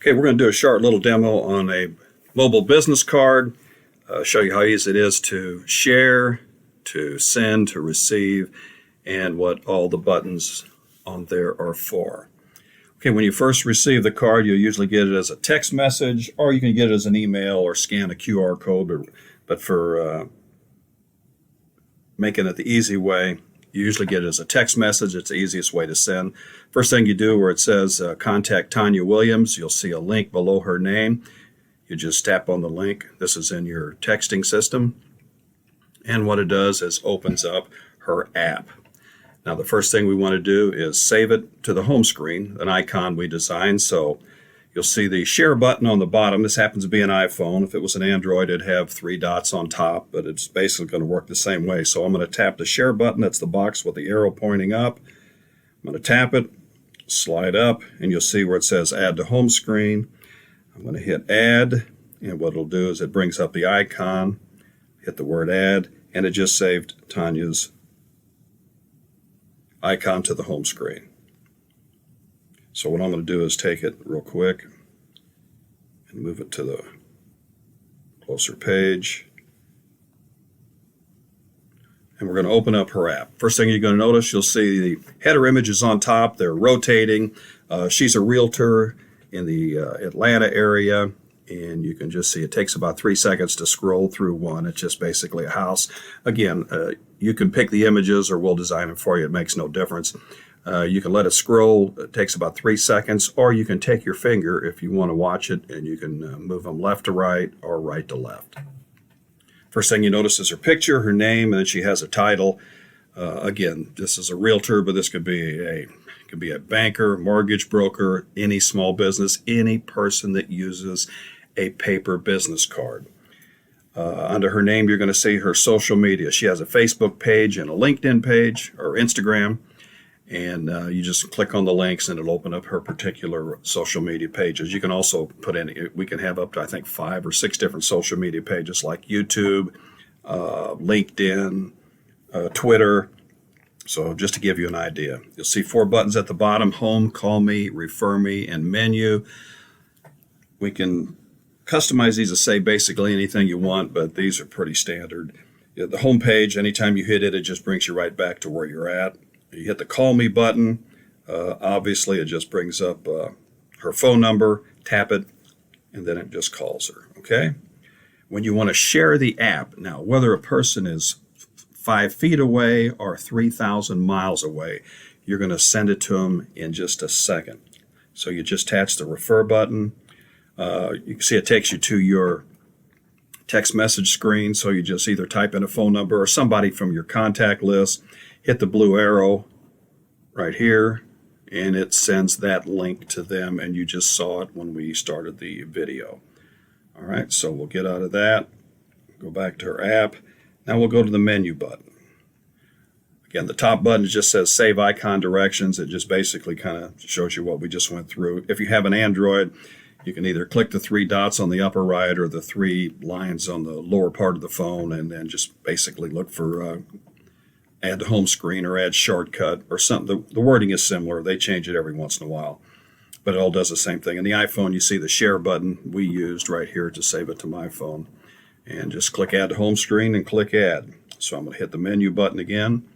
Okay, we're going to do a short little demo on a mobile business card, show you how easy it is to share, to send, to receive, and what all the buttons on there are for. Okay, when you first receive the card, you'll usually get it as a text message, or you can get it as an email or scan a QR code. But for making it the easy way, you usually get it as a text message. It's the easiest way to send. First thing you do, where it says contact Tanya Williams, you'll see a link below her name. You just tap on the link. This is in your texting system. And what it does is opens up her app. Now, the first thing we want to do is save it to the home screen, an icon we designed. So you'll see the share button on the bottom. This happens to be an iPhone. If it was an Android, it'd have 3 dots on top, but it's basically going to work the same way. So I'm going to tap the share button. That's the box with the arrow pointing up. I'm going to tap it, slide up, and you'll see where it says add to home screen. I'm going to hit add, and what it'll do is it brings up the icon, hit the word add, and it just saved Tanya's icon to the home screen. So what I'm going to do is take it real quick and move it to the closer page. And we're going to open up her app. First thing you're going to notice, you'll see the header images on top. They're rotating. She's a realtor in the Atlanta area. And you can just see it takes about 3 seconds to scroll through one. It's just basically a house. Again, you can pick the images or we'll design them for you. It makes no difference. You can let it scroll. It takes about 3 seconds, or you can take your finger if you want to watch it, and you can move them left to right or right to left. First thing you notice is her picture, her name, and then she has a title. Again, this is a realtor, but this could be a banker, mortgage broker, any small business, any person that uses a paper business card. Under her name, you're going to see her social media. She has a Facebook page and a LinkedIn page or Instagram. And you just click on the links and it'll open up her particular social media pages. You can also put in, we can have up to, I think, 5 or 6 different social media pages like YouTube, LinkedIn, Twitter. So just to give you an idea, you'll see 4 buttons at the bottom: home, call me, refer me, and menu. We can customize these to say basically anything you want, but these are pretty standard. The home page, anytime you hit it, it just brings you right back to where you're at. You hit the call me button. Obviously, it just brings up her phone number, tap it, and then it just calls her, okay? When you want to share the app, now, whether a person is 5 feet away or 3,000 miles away, you're going to send it to them in just a second. So you just touch the refer button. You can see it takes you to your text message screen, so you just either type in a phone number or somebody from your contact list, hit the blue arrow right here, and it sends that link to them, and you just saw it when we started the video. All right, so we'll get out of that, go back to her app. Now we'll go to the menu button. Again, the top button just says Save Icon Directions. It just basically kind of shows you what we just went through. If you have an Android, you can either click the 3 dots on the upper right or the 3 lines on the lower part of the phone, and then just basically look for add to home screen or add shortcut or something. The wording is similar. They change it every once in a while, but it all does the same thing. In the iPhone, you see the share button we used right here to save it to my phone, and just click add to home screen and click add. So I'm going to hit the menu button again.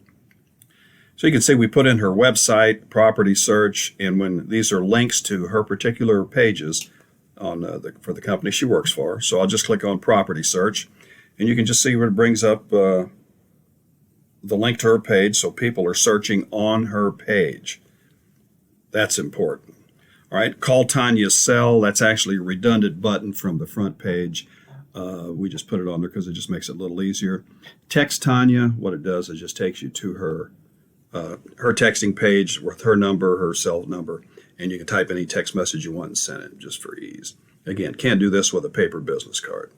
So you can see we put in her website, property search, and when these are links to her particular pages on for the company she works for. So I'll just click on property search, and you can just see where it brings up the link to her page, so people are searching on her page. That's important. All right, call Tanya's cell. That's actually a redundant button from the front page. We just put it on there because it just makes it a little easier. Text Tanya. What it does is just takes you to her texting page with her number, her cell number, and you can type any text message you want and send it just for ease. Again, can't do this with a paper business card.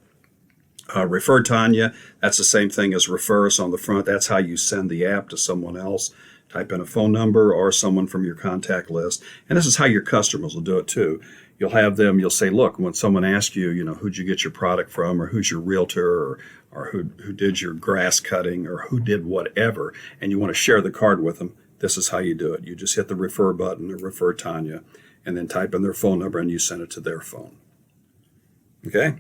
Refer Tanya, that's the same thing as refer us on the front. That's how you send the app to someone else. Type in a phone number or someone from your contact list. And this is how your customers will do it too. You'll have them, you'll say, look, when someone asks you, who'd you get your product from, or who's your realtor, or who did your grass cutting, or who did whatever, and you want to share the card with them, this is how you do it. You just hit the refer button or refer Tanya, and then type in their phone number and you send it to their phone. Okay?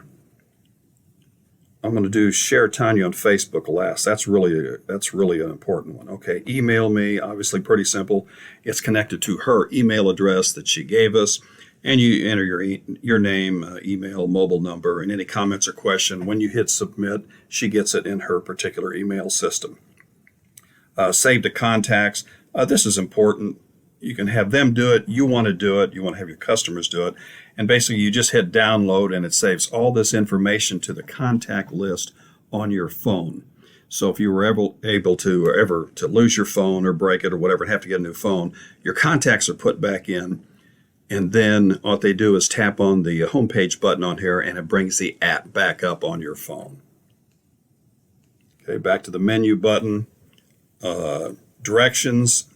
I'm going to do share Tanya on Facebook last. That's really an important one. Okay, email me, obviously pretty simple. It's connected to her email address that she gave us, and you enter your name, email, mobile number, and any comments or question. When you hit submit, she gets it in her particular email system. Save to contacts. This is important. You can have them do it. You want to do it. You want to have your customers do it. And basically, you just hit download, and it saves all this information to the contact list on your phone. So if you were able to lose your phone or break it or whatever, and have to get a new phone, your contacts are put back in. And then what they do is tap on the homepage button on here, and it brings the app back up on your phone. Okay, back to the menu button. Directions.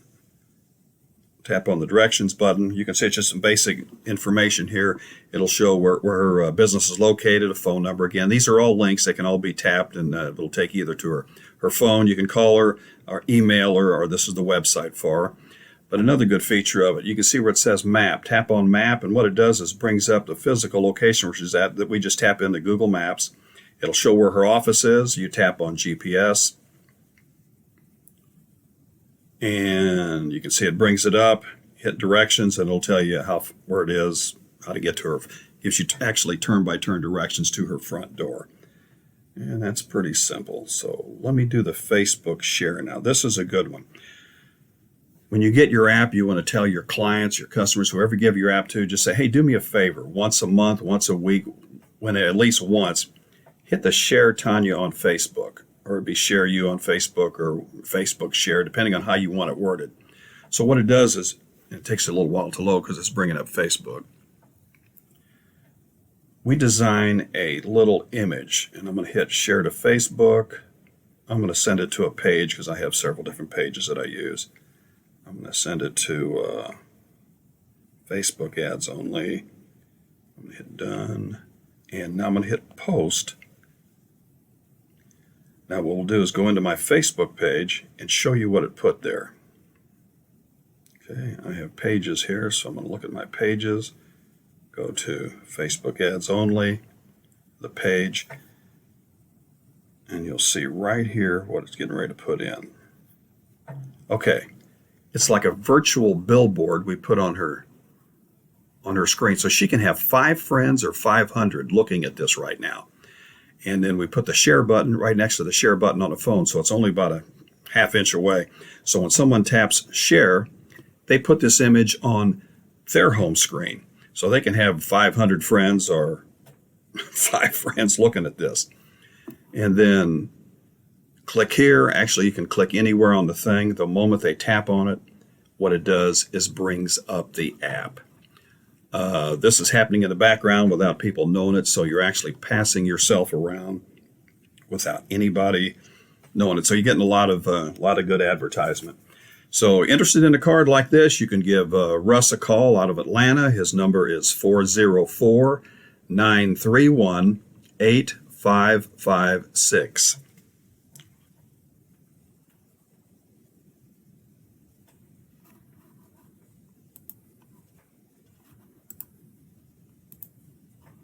Tap on the directions button. You can see it's just some basic information here. It'll show where her business is located, a phone number. Again, these are all links. They can all be tapped, and it'll take you either to her phone. You can call her or email her, or this is the website for her. But another good feature of it, you can see where it says map. Tap on map, and what it does is brings up the physical location where she's at that we just tap into Google Maps. It'll show where her office is. You tap on GPS. And you can see it brings it up, hit directions, and it'll tell you where it is, how to get to her. Gives you actually turn-by-turn directions to her front door. And that's pretty simple. So let me do the Facebook share now. This is a good one. When you get your app, you want to tell your clients, your customers, whoever you give your app to, just say, hey, do me a favor. Once a month, once a week, at least once, hit the share Tanya on Facebook. Or it'd be share you on Facebook or Facebook share, depending on how you want it worded. So what it does is, it takes a little while to load because it's bringing up Facebook. We design a little image, and I'm going to hit share to Facebook. I'm going to send it to a page because I have several different pages that I use. I'm going to send it to Facebook ads only. I'm going to hit done, and now I'm going to hit post. Now what we'll do is go into my Facebook page and show you what it put there. Okay, I have pages here, so I'm going to look at my pages, go to Facebook ads only, the page, and you'll see right here what it's getting ready to put in. Okay, it's like a virtual billboard we put on her screen, so she can have 5 friends or 500 looking at this right now. And then we put the share button right next to the share button on the phone, so it's only about a ½ inch away. So when someone taps share, they put this image on their home screen. So they can have 500 friends or 5 friends looking at this. And then click here. Actually, you can click anywhere on the thing. The moment they tap on it, what it does is brings up the app. This is happening in the background without people knowing it, so you're actually passing yourself around without anybody knowing it. So you're getting a lot of good advertisement. So interested in a card like this, you can give Russ a call out of Atlanta. His number is 404-931-8556.